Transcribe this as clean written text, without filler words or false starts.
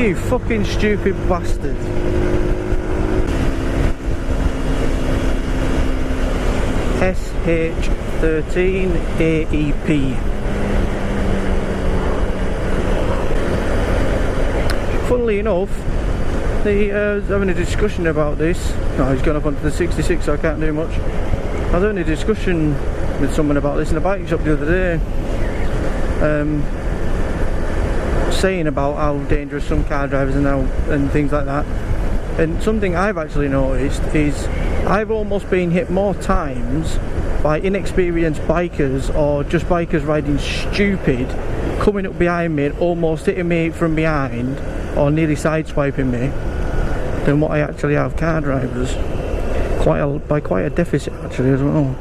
You fucking stupid bastard. SH13AEP. Funnily enough, they was having a discussion about this. No, he's gone up onto the 66, so I can't do much. I was having a discussion with someone about this in a bike shop the other day, saying about how dangerous some car drivers are now and things like that. And something I've actually noticed is I've almost been hit more times by inexperienced bikers or just bikers riding stupid, coming up behind me and almost hitting me from behind or nearly sideswiping me, than what I actually have car drivers. By quite a deficit actually as well.